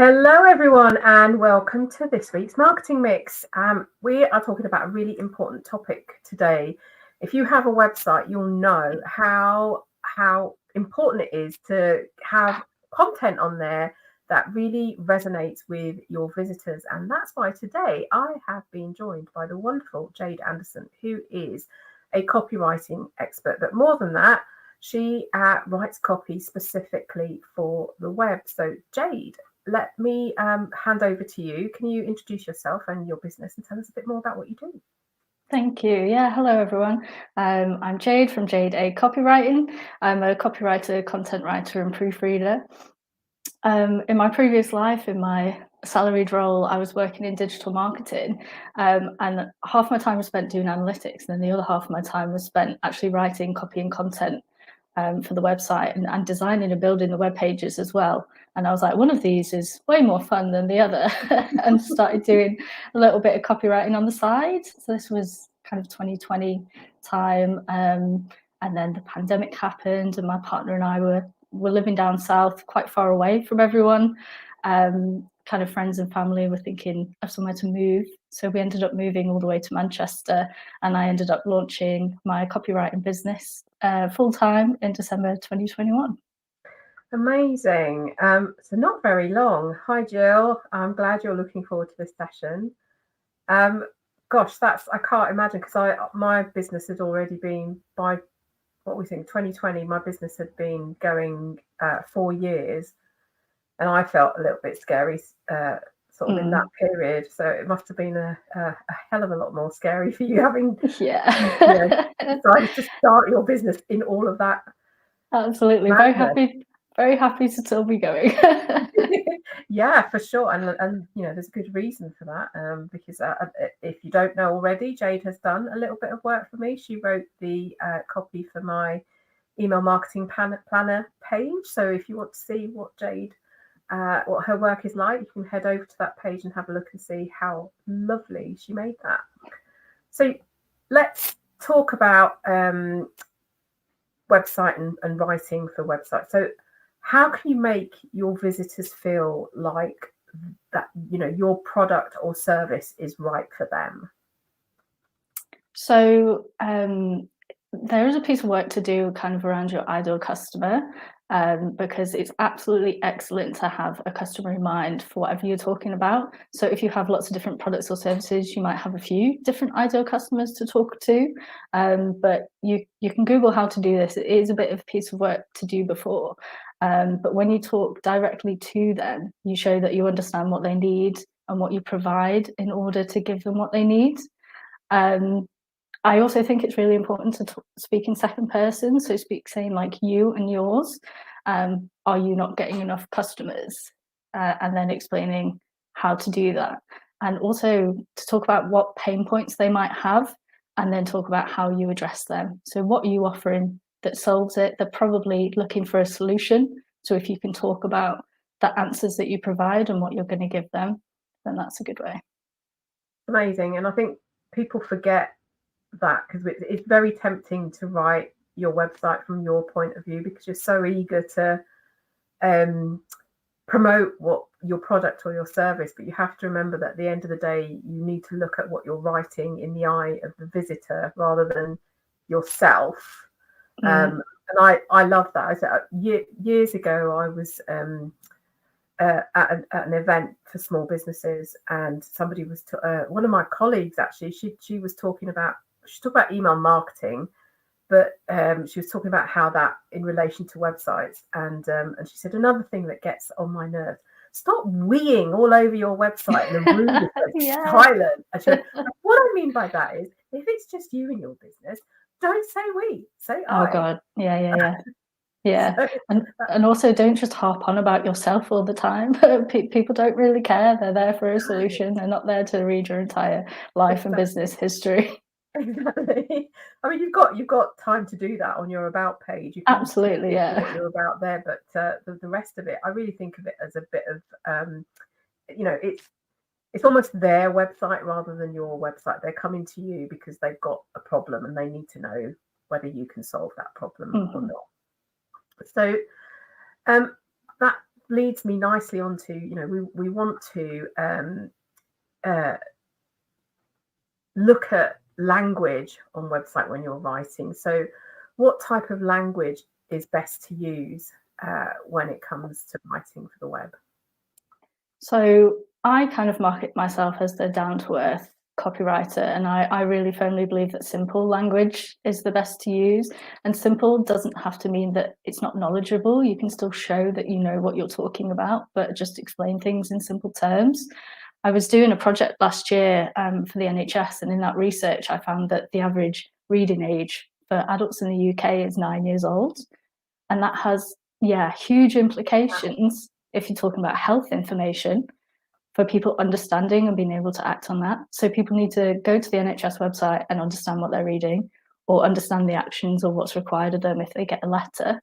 Hello, everyone, and welcome to this week's Marketing Mix. We are talking about a really important topic today. If you have a website, you'll know how important it is to have content on there that really resonates with your visitors. And that's why today I have been joined by the wonderful Jade Anderson, who is a copywriting expert. But more than that, she writes copy specifically for the web. So, Jade, let me hand over to you. Can you introduce yourself and your business and tell us a bit more about what you do? Thank you. Yeah, hello everyone. I'm Jade from Jade Copywriting. I'm a copywriter, content writer and proofreader. In my previous life, in my salaried role, I was working in digital marketing, and half my time was spent doing analytics, and then the other half of my time was spent actually writing copy and content for the website and designing and building the web pages as well. And I was like, one of these is way more fun than the other, and started doing a little bit of copywriting on the side. So this was kind of 2020 time, and then the pandemic happened, and my partner and I were living down south, quite far away from everyone. Kind of friends and family were thinking of somewhere to move. So we ended up moving all the way to Manchester, and I ended up launching my copywriting business full-time in December 2021. Amazing. So not very long. Hi, Jill. I'm glad you're looking forward to this session. Gosh, I can't imagine, because my business had already been, by what we think, 2020, my business had been going 4 years, and I felt a little bit scary sort of in that period. So it must have been a hell of a lot more scary for you having decided to start your business in all of that. Absolutely. Madness. Very happy to still be going. Yeah, for sure. And there's a good reason for that, because if you don't know already, Jade has done a little bit of work for me. She wrote the copy for my email marketing planner page. So if you want to see what what her work is like, you can head over to that page and have a look and see how lovely she made that. So let's talk about website and writing for websites. So how can you make your visitors feel like that, your product or service is right for them? So there is a piece of work to do kind of around your ideal customer, because it's absolutely excellent to have a customer in mind for whatever you're talking about. So if you have lots of different products or services, you might have a few different ideal customers to talk to, but you can Google how to do this. It is a bit of a piece of work to do before, but when you talk directly to them, you show that you understand what they need and what you provide in order to give them what they need. I also think it's really important to speak in second person. So speak saying like you and yours. Are you not getting enough customers? And then explaining how to do that. And also to talk about what pain points they might have, and then talk about how you address them. So what are you offering that solves it? They're probably looking for a solution. So if you can talk about the answers that you provide and what you're going to give them, then that's a good way. Amazing. And I think people forget that, because it's very tempting to write your website from your point of view, because you're so eager to promote what your product or your service. But you have to remember that at the end of the day, you need to look at what you're writing in the eye of the visitor rather than yourself. And I love that. Years ago, I was at an event for small businesses, and somebody was one of my colleagues, actually, she was talking about email marketing, but she was talking about how that in relation to websites, and she said, another thing that gets on my nerves: stop weeing all over your website and the room is silent. And she went, what I mean by that is, if it's just you and your business, don't say we, say I. Oh God, yeah. And also don't just harp on about yourself all the time. People don't really care. They're there for a solution. They're not there to read your entire life and business history. Exactly. I mean, you've got time to do that on your about page. You can absolutely, yeah. What you're about there, but the rest of it, I really think of it as a bit of, it's almost their website rather than your website. They're coming to you because they've got a problem and they need to know whether you can solve that problem or not. So that leads me nicely onto, you know, we want to look at language on website when you're writing. So what type of language is best to use when it comes to writing for the web? So I kind of market myself as the down-to-earth copywriter, and I really firmly believe that simple language is the best to use. And simple doesn't have to mean that it's not knowledgeable. You can still show that you know what you're talking about, but just explain things in simple terms. I was doing a project last year for the NHS, and in that research, I found that the average reading age for adults in the UK is 9 years old. And that has, huge implications if you're talking about health information for people understanding and being able to act on that. So people need to go to the NHS website and understand what they're reading, or understand the actions or what's required of them if they get a letter.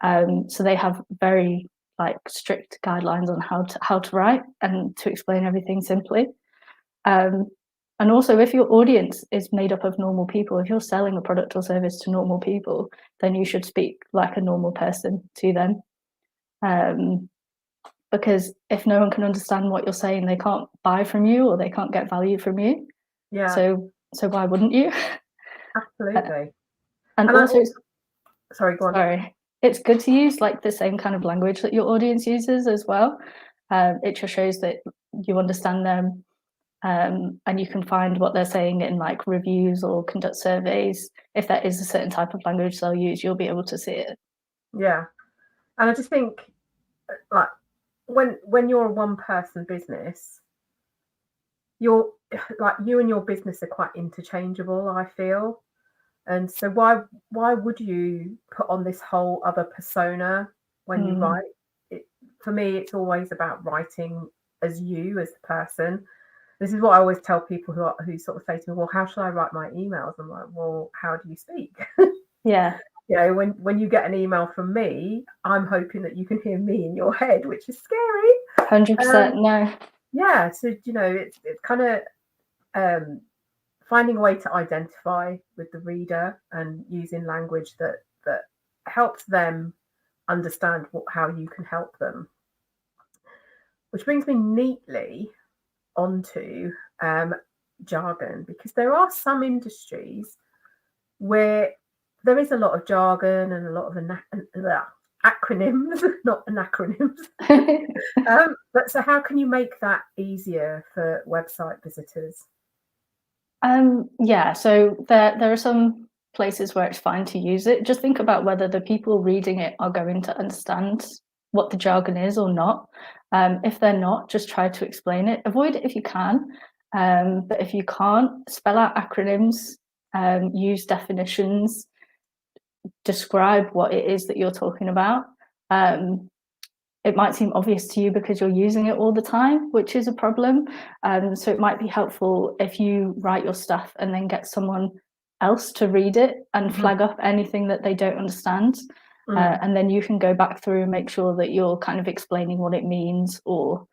So they have very strict guidelines on how to write and to explain everything simply. And also, if your audience is made up of normal people, if you're selling a product or service to normal people, then you should speak like a normal person to them. Because if no one can understand what you're saying, they can't buy from you or they can't get value from you. Yeah. So why wouldn't you? Absolutely. And also, sorry, go on. Sorry. It's good to use the same kind of language that your audience uses as well. It just shows that you understand them. And you can find what they're saying in reviews or conduct surveys. If there is a certain type of language they'll use, you'll be able to see it. Yeah. And I just think when you're a one-person business, you and your business are quite interchangeable, I feel. And so why would you put on this whole other persona when you write? For me, it's always about writing as you, as the person. This is what I always tell people who sort of say to me, well, how should I write my emails? I'm like, well, how do you speak? Yeah. You know, when you get an email from me, I'm hoping that you can hear me in your head, which is scary. 100% no. Yeah. So, you know, it's kind of finding a way to identify with the reader and using language that helps them understand how you can help them. Which brings me neatly onto jargon, because there are some industries where there is a lot of jargon and a lot of acronyms, not anacronyms. But so how can you make that easier for website visitors? So there are some places where it's fine to use it. Just think about whether the people reading it are going to understand what the jargon is or not. If they're not, just try to explain it. Avoid it if you can, but if you can't, spell out acronyms, use definitions, describe what it is that you're talking about. It might seem obvious to you because you're using it all the time, which is a problem. So it might be helpful if you write your stuff and then get someone else to read it and flag up anything that they don't understand. And then you can go back through and make sure that you're kind of explaining what it means or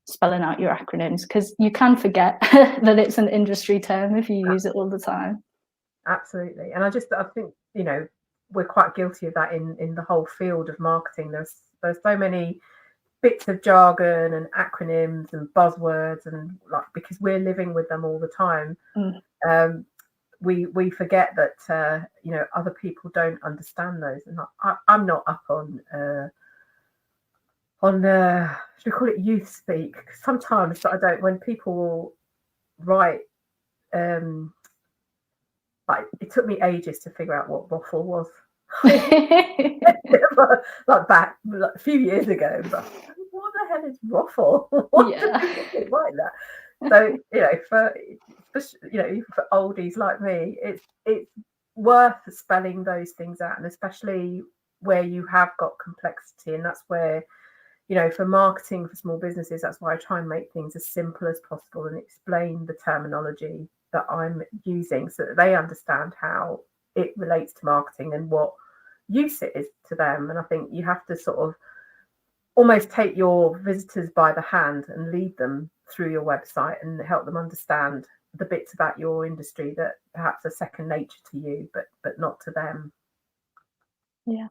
spelling out your acronyms, because you can forget that it's an industry term if you use it all the time. Absolutely. And I think, you know, we're quite guilty of that in the whole field of marketing. There's so many bits of jargon and acronyms and buzzwords, and because we're living with them all the time, we forget that you know, other people don't understand those. And I'm not up on should we call it youth speak? Sometimes I don't. When people will write, it took me ages to figure out what waffle was. back a few years ago, but what the hell is waffle? Like that. So, you know, even for oldies like me, it's worth spelling those things out, and especially where you have got complexity. And that's where, you know, for marketing for small businesses, that's why I try and make things as simple as possible and explain the terminology that I'm using so that they understand how it relates to marketing and what use it is to them. And I think you have to sort of almost take your visitors by the hand and lead them through your website and help them understand the bits about your industry that perhaps are second nature to you, but not to them. Yeah.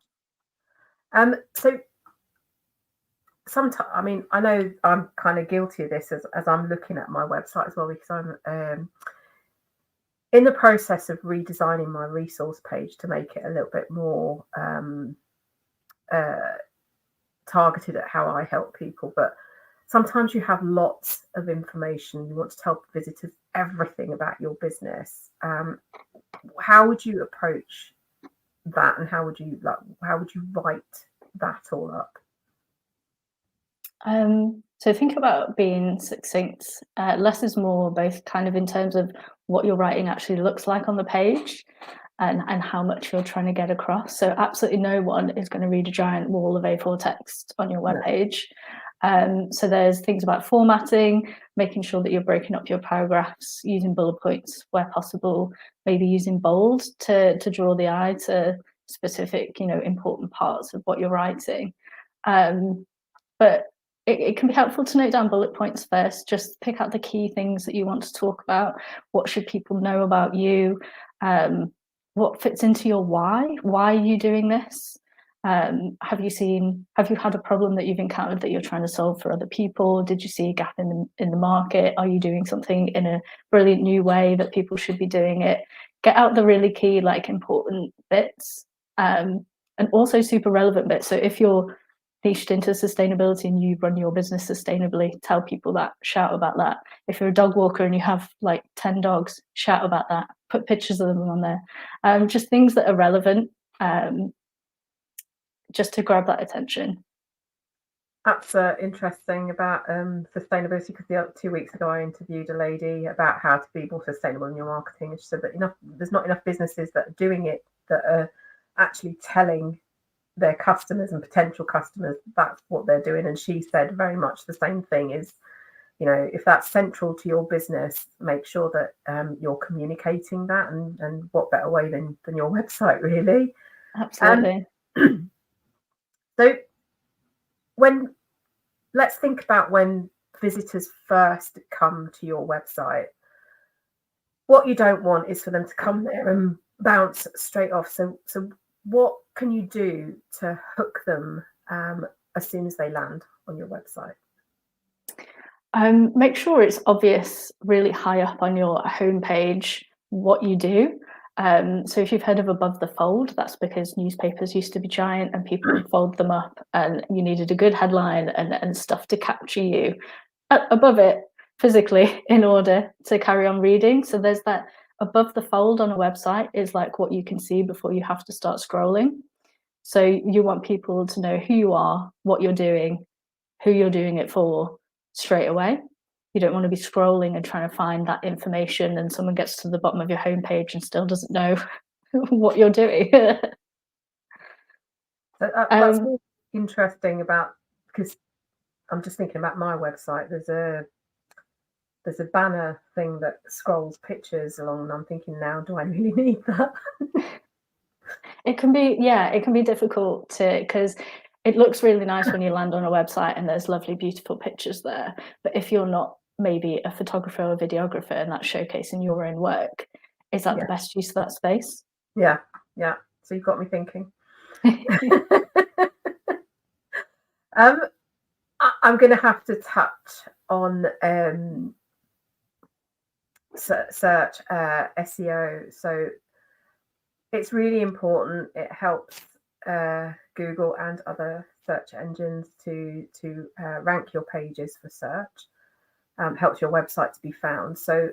So sometimes, I mean, I know I'm kind of guilty of this as I'm looking at my website as well, because I'm in the process of redesigning my resource page to make it a little bit more targeted at how I help people. But sometimes you have lots of information. You want to tell visitors everything about your business. How would you approach that, and how would you write that all up? So think about being succinct. Less is more, both kind of in terms of what your writing actually looks like on the page and how much you're trying to get across. So absolutely no one is going to read a giant wall of A4 text on your webpage. So there's things about formatting, making sure that you're breaking up your paragraphs, using bullet points where possible, maybe using bold to draw the eye to specific, important parts of what you're writing. But it can be helpful to note down bullet points first. Just pick out the key things that you want to talk about. What should people know about you? What fits into your why? Why are you doing this? Have you had a problem that you've encountered that you're trying to solve for other people? Did you see a gap in the market? Are you doing something in a brilliant new way that people should be doing it? Get out the really key, important bits, and also super relevant bits. So if you're niched into sustainability and you run your business sustainably, tell people that, shout about that. If you're a dog walker and you have 10 dogs, shout about that, put pictures of them on there. Just things that are relevant, just to grab that attention. That's interesting about sustainability, because 2 weeks ago I interviewed a lady about how to be more sustainable in your marketing, and she said that there's not enough businesses that are doing it, that are actually telling their customers and potential customers that's what they're doing. And she said very much the same thing, is if that's central to your business, make sure that you're communicating that, and what better way than your website, really. Absolutely. So let's think about when visitors first come to your website. What you don't want is for them to come there and bounce straight off. So what can you do to hook them as soon as they land on your website? Make sure it's obvious really high up on your homepage what you do. So if you've heard of above the fold, that's because newspapers used to be giant and people would fold them up, and you needed a good headline and stuff to capture you above it physically in order to carry on reading. So there's that above the fold on a website is what you can see before you have to start scrolling. So you want people to know who you are, what you're doing, who you're doing it for straight away. You don't want to be scrolling and trying to find that information and someone gets to the bottom of your homepage and still doesn't know what you're doing. That's really interesting, because I'm just thinking about my website. There's a banner thing that scrolls pictures along, and I'm thinking, now, do I really need that? It can be difficult because it looks really nice when you land on a website and there's lovely, beautiful pictures there. But if you're not maybe a photographer or a videographer and that's showcasing your own work, is that the best use of that space? Yeah. So you've got me thinking. I'm going to have to touch on search SEO. So it's really important. It helps Google and other search engines to rank your pages for search. Helps your website to be found. So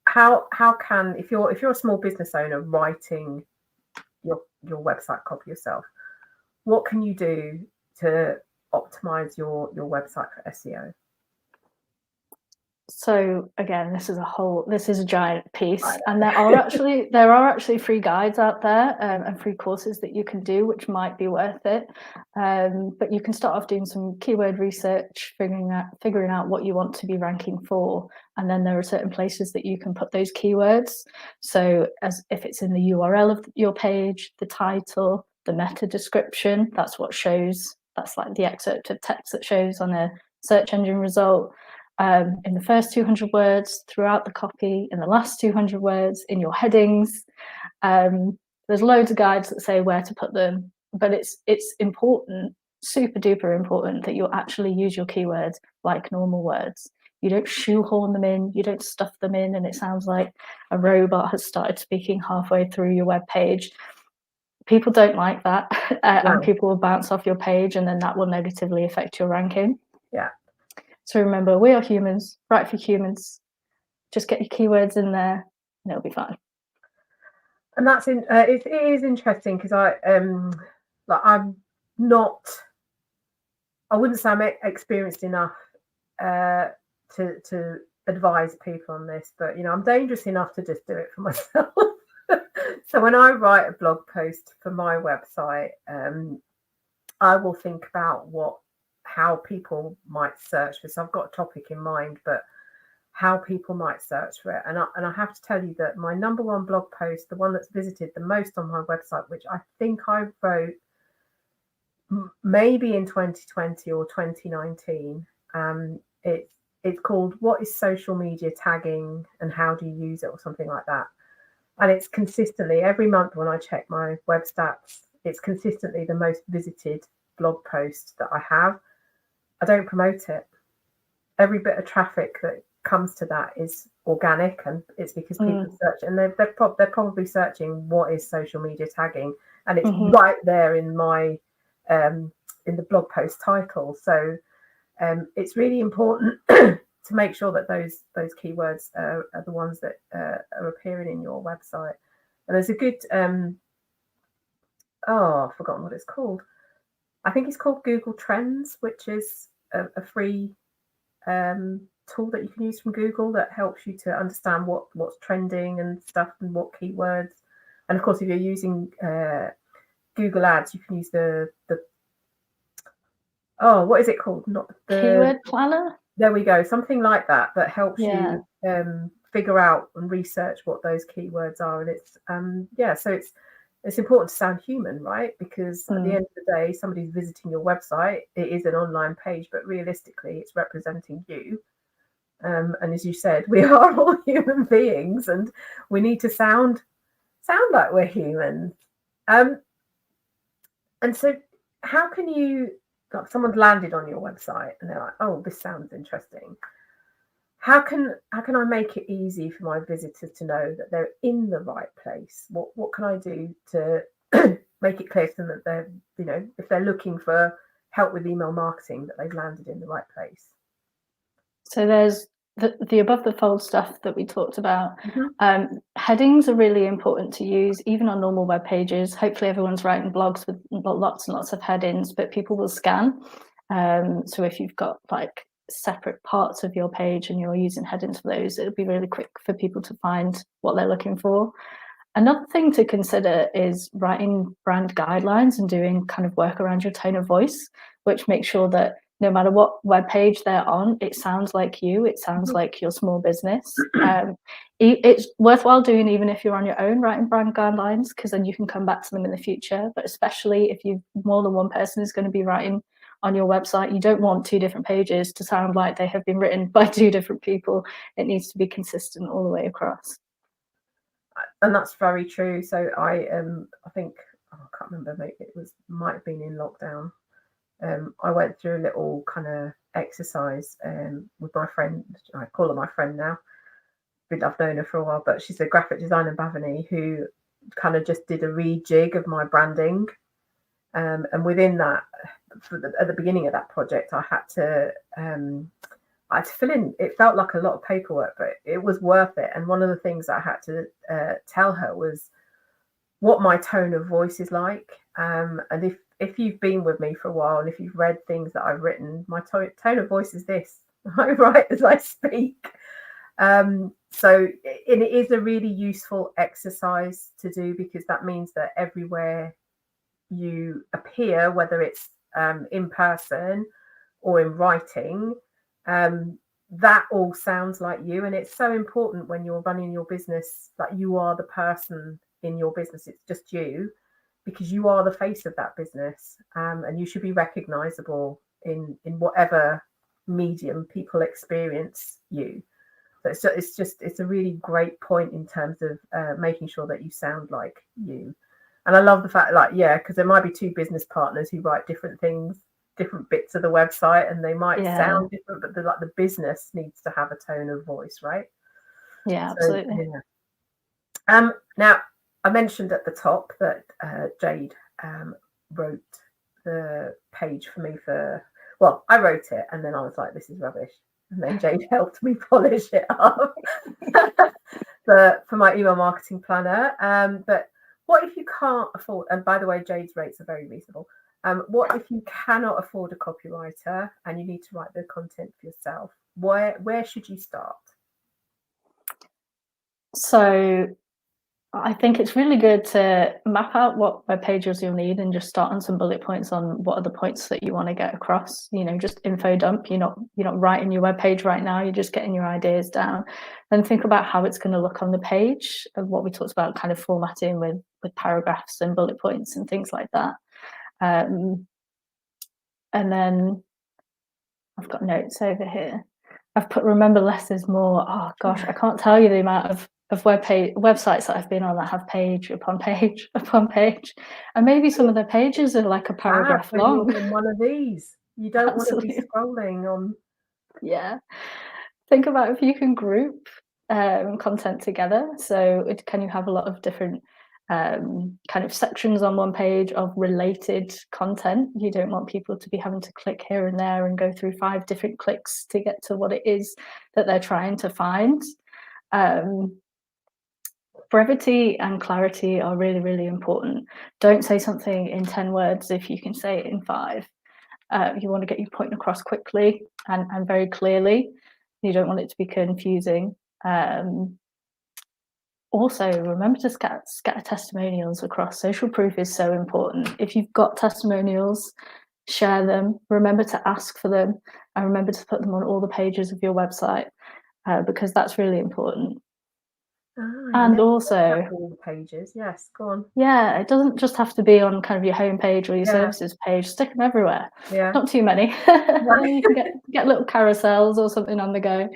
how can, if you're a small business owner writing your website copy yourself, what can you do to optimize your website for SEO? So again, this is a giant piece, and there are actually free guides out there and free courses that you can do, which might be worth it. But you can start off doing some keyword research, figuring out what you want to be ranking for, and then there are certain places that you can put those keywords. So as if it's in the URL of your page, the title, the meta description, that's what shows. That's the excerpt of text that shows on a search engine result. In the first 200 words, throughout the copy, in the last 200 words, in your headings. There's loads of guides that say where to put them, but it's important super duper important that you actually use your keywords like normal words. You don't shoehorn them in, you don't stuff them in, and it sounds like a robot has started speaking halfway through your web page. People don't like that, and people will bounce off your page, and then that will negatively affect your ranking. Yeah. So remember, we are humans, write for humans. Just get your keywords in there, and it'll be fine. And that's it is interesting because I'm not. I wouldn't say I'm experienced enough to advise people on this, but I'm dangerous enough to just do it for myself. So when I write a blog post for my website, I will think about how people might search for. So I've got a topic in mind, but how people might search for it. And I have to tell you that my number one blog post, the one that's visited the most on my website, which I think I wrote maybe in 2020 or 2019, it's called "What is Social Media Tagging and How Do You Use It?" or something like that. And it's consistently, every month when I check my web stats, it's consistently the most visited blog post that I have. I don't promote it. Every bit of traffic that comes to that is organic, and it's because people search, and they're probably searching what is social media tagging, and it's right there in my in the blog post title. So it's really important to make sure that those keywords are the ones that are appearing in your website. And there's a good I've forgotten what it's called. I think it's called Google Trends, which is a free tool that you can use from Google that helps you to understand what's trending and stuff and what keywords. And of course, if you're using Google Ads, you can use the what is it called? Not the keyword planner. There we go, something like that helps you figure out and research what those keywords are. And it's so it's important to sound human, right? Because at the end of the day, somebody's visiting your website. It is an online page, but realistically, it's representing you. And as you said, we are all human beings, and we need to sound like we're human. And so, how can you? Like, someone's landed on your website, and they're like, "Oh, this sounds interesting." How can I make it easy for my visitors to know that they're in the right place? What can I do to make it clear to them that they're, if they're looking for help with email marketing, that they've landed in the right place? So there's the above the fold stuff that we talked about. Headings are really important to use, even on normal web pages. Hopefully everyone's writing blogs with lots and lots of headings, but people will scan. So if you've got like separate parts of your page and you're using headings for those, it'll be really quick for people to find what they're looking for. Another thing to consider is writing brand guidelines and doing kind of work around your tone of voice, which makes sure that no matter what web page they're on, it sounds like you, it sounds like your small business. It's worthwhile doing even if you're on your own, writing brand guidelines, because then you can come back to them in the future. But especially if more than one person is going to be writing on your website, you don't want two different pages to sound like they have been written by two different people. It needs to be consistent all the way across. And that's very true. So I think, I can't remember, maybe might have been in lockdown. I went through a little kind of exercise with my friend. I call her my friend now. I've known her for a while, but she's a graphic designer in Bavany who kind of just did a rejig of my branding. And within that, at the beginning of that project, I had to fill in. It felt like a lot of paperwork, but it was worth it. And one of the things I had to tell her was what my tone of voice is like. And if you've been with me for a while, and if you've read things that I've written, my tone of voice is this. I write as I speak. So it is a really useful exercise to do, because that means that everywhere you appear, whether it's in person or in writing, that all sounds like you. And it's so important when you're running your business that you are the person in your business. It's just you, because you are the face of that business, and you should be recognizable in whatever medium people experience you. So it's a really great point in terms of making sure that you sound like you. And I love the fact, because there might be two business partners who write different things different bits of the website, and they might Yeah. sound different, but the business needs to have a tone of voice, right? Yeah, absolutely. So, yeah. Now, I mentioned at the top that Jade wrote the page for me well, I wrote it and then I was like, this is rubbish. And then Jade helped me polish it up for my email marketing planner. But what if you can't afford, and by the way, Jade's rates are very reasonable. What if you cannot afford a copywriter and you need to write the content for yourself? Where should you start? So I think it's really good to map out what web pages you'll need and just start on some bullet points on what are the points that you want to get across. Just info dump. You're not writing your web page right now. You're just getting your ideas down. Then think about how it's going to look on the page, and what we talked about, kind of formatting with paragraphs and bullet points and things like that. And then I've got notes over here. I've put remember less is more. Oh gosh, I can't tell you the amount of websites that I've been on that have page upon page upon page, and maybe some of the pages are like a paragraph long. On one of these, you don't want to be scrolling on. Yeah, think about if you can group content together. So can you have a lot of different kind of sections on one page of related content? You don't want people to be having to click here and there and go through 5 different clicks to get to what it is that they're trying to find. Brevity and clarity are really, really important. Don't say something in 10 words if you can say it in 5. You want to get your point across quickly and very clearly. You don't want it to be confusing. Also, remember to scatter testimonials across. Social proof is so important. If you've got testimonials, share them. Remember to ask for them, and remember to put them on all the pages of your website, because that's really important. And also, all the pages. Yes, go on. Yeah, it doesn't just have to be on kind of your home page or your services page. Stick them everywhere. Yeah, not too many. You can get little carousels or something on the go.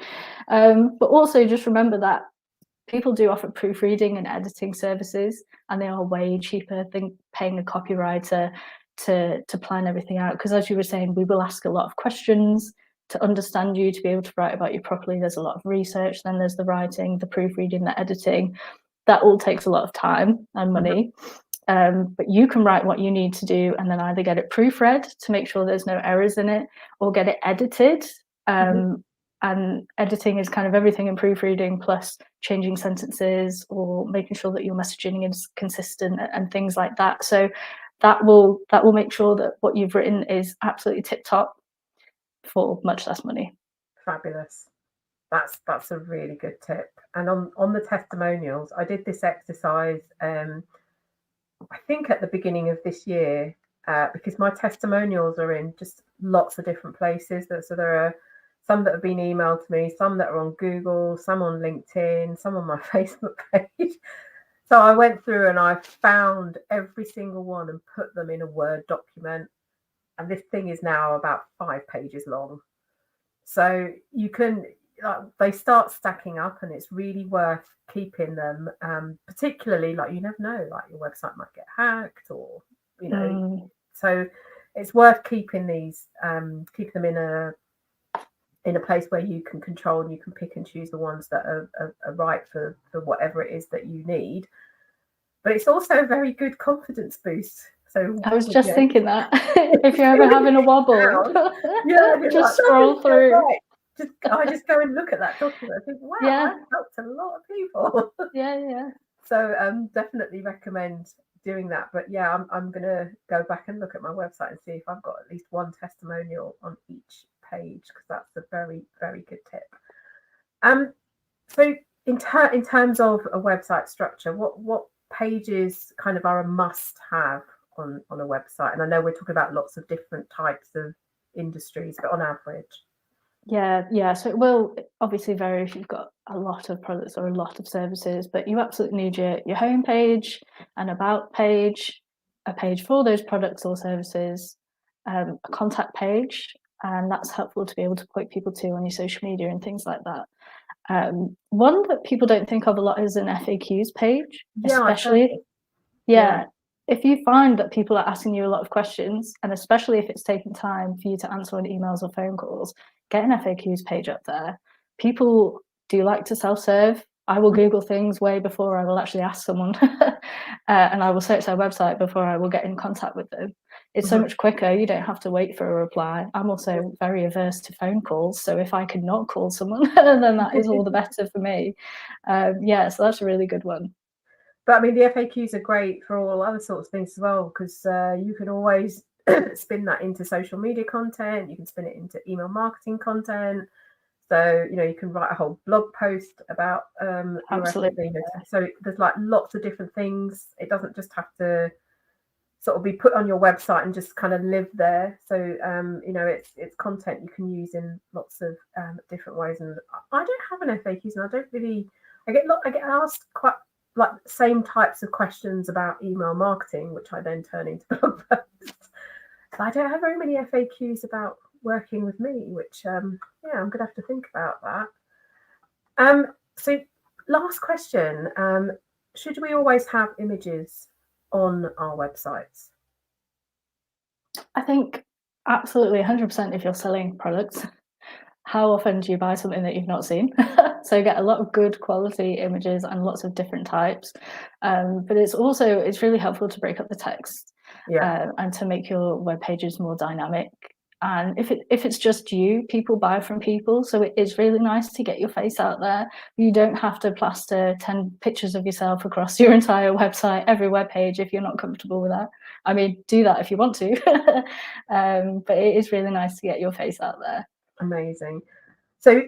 But also just remember that people do offer proofreading and editing services, and they are way cheaper than paying a copywriter to plan everything out. Because as you were saying, we will ask a lot of questions to understand you, to be able to write about you properly. There's a lot of research, then there's the writing, the proofreading, the editing. That all takes a lot of time and money. But you can write what you need to do and then either get it proofread to make sure there's no errors in it, or get it edited. And editing is kind of everything in proofreading, plus changing sentences or making sure that your messaging is consistent and things like that. So that will make sure that what you've written is absolutely tip top for much less money. Fabulous. That's a really good tip. And on the testimonials, I did this exercise I think at the beginning of this year, because my testimonials are in just lots of different places. So there are some that have been emailed to me, some that are on Google, some on LinkedIn, some on my Facebook page. So I went through and I found every single one and put them in a Word document. And this thing is now about 5 pages long. So you can, they start stacking up, and it's really worth keeping them, particularly you never know, your website might get hacked, or so it's worth keeping these, keep them in a place where you can control, and you can pick and choose the ones that are right for whatever it is that you need. But it's also a very good confidence boost. So I was just thinking that if you're ever having a wobble, just scroll through. Right. I just go and look at that document. I think, wow, I've helped a lot of people. Yeah. So definitely recommend doing that. But yeah, I'm gonna go back and look at my website and see if I've got at least one testimonial on each page, because that's a very, very good tip. So in terms of a website structure, what pages kind of are a must-have on a website? And I know we're talking about lots of different types of industries, but on average. Yeah. So it will obviously vary if you've got a lot of products or a lot of services, but you absolutely need your home page, an about page, a page for those products or services, a contact page, and that's helpful to be able to point people to on your social media and things like that. One that people don't think of a lot is an FAQs page, especially. Yeah. if you find that people are asking you a lot of questions, and especially if it's taking time for you to answer on emails or phone calls, get an FAQs page up there. People do like to self-serve. I will Google things way before I will actually ask someone, and I will search their website before I will get in contact with them. It's so much quicker. You don't have to wait for a reply. I'm also very averse to phone calls, so if I could not call someone, then that is all the better for me. Yeah, so that's a really good one. But I mean, the FAQs are great for all other sorts of things as well, because you can always spin that into social media content. You can spin it into email marketing content. So, you know, you can write a whole blog post about your Absolutely. So there's like lots of different things. It doesn't just have to sort of be put on your website and just kind of live there. So, you know, it's content you can use in lots of different ways. And I don't have an FAQs, and I don't really. I get asked quite like same types of questions about email marketing, which I then turn into blog posts. But I don't have very many FAQs about working with me, which yeah, I'm gonna have to think about that. So last question, should we always have images on our websites? I think absolutely 100% if you're selling products. How often do you buy something that you've not seen? So get a lot of good quality images and lots of different types. But it's really helpful to break up the text and to make your web pages more dynamic. And if it's just you, people buy from people. So it is really nice to get your face out there. You don't have to plaster 10 pictures of yourself across your entire website, every web page, if you're not comfortable with that. I mean, do that if you want to. But it is really nice to get your face out there. Amazing. So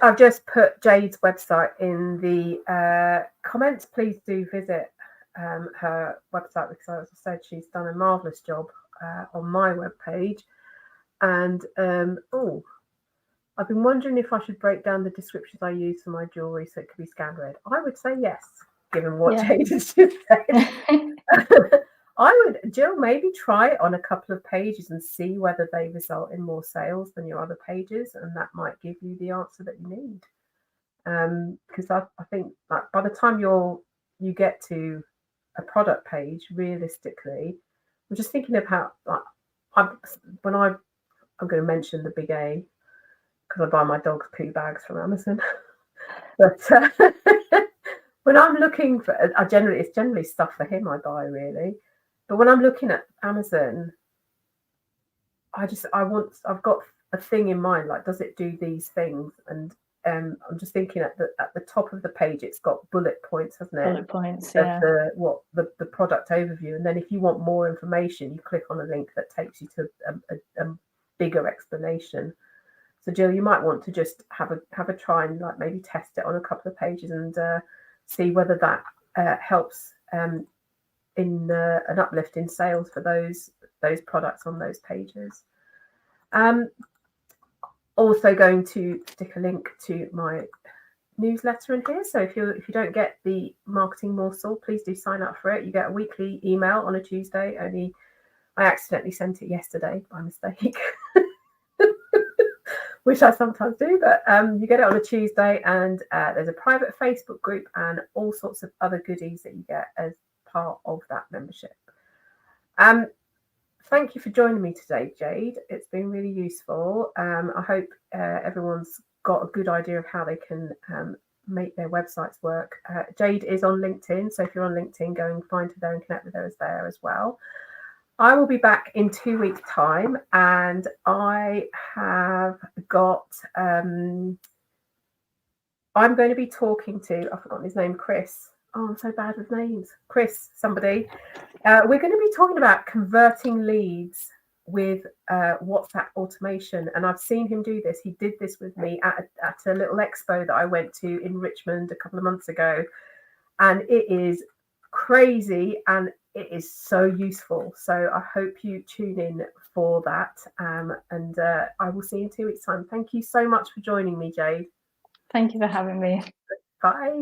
I've just put Jade's website in the comments. Please do visit her website, because as I said, she's done a marvellous job on my webpage. And I've been wondering if I should break down the descriptions I use for my jewellery so it could be scan read. I would say yes, given what Jade has just said. Jill, maybe try it on a couple of pages and see whether they result in more sales than your other pages, and that might give you the answer that you need. Because I think like by the time you get to a product page, realistically, I'm just thinking of how I'm going to mention the big A because I buy my dog's poo bags from Amazon, but when I'm looking for, it's generally stuff for him I buy really. But when I'm looking at Amazon, I've got a thing in mind, like, does it do these things? And I'm just thinking at the top of the page, it's got bullet points, hasn't it? Bullet points, yeah. The product overview. And then if you want more information, you click on a link that takes you to a bigger explanation. So Jill, you might want to just have a try and like maybe test it on a couple of pages and see whether that helps in an uplift in sales for those products on those pages. Also going to stick a link to my newsletter in here. So if you don't get the marketing morsel, please do sign up for it. You get a weekly email on a Tuesday. Only I accidentally sent it yesterday by mistake, which I sometimes do, but you get it on a Tuesday, and there's a private Facebook group and all sorts of other goodies that you get as part of that membership. Thank you for joining me today, Jade. It's been really useful. I hope everyone's got a good idea of how they can make their websites work. Jade is on LinkedIn, so if you're on LinkedIn, go and find her there and connect with her there as well. I will be back in 2 weeks' time, and I have got I'm going to be talking to, I've forgotten his name, Chris. Oh, I'm so bad with names. Chris, somebody. We're going to be talking about converting leads with WhatsApp automation. And I've seen him do this. He did this with me at a little expo that I went to in Richmond a couple of months ago. And it is crazy and it is so useful. So I hope you tune in for that. And I will see you in 2 weeks' time. Thank you so much for joining me, Jade. Thank you for having me. Bye.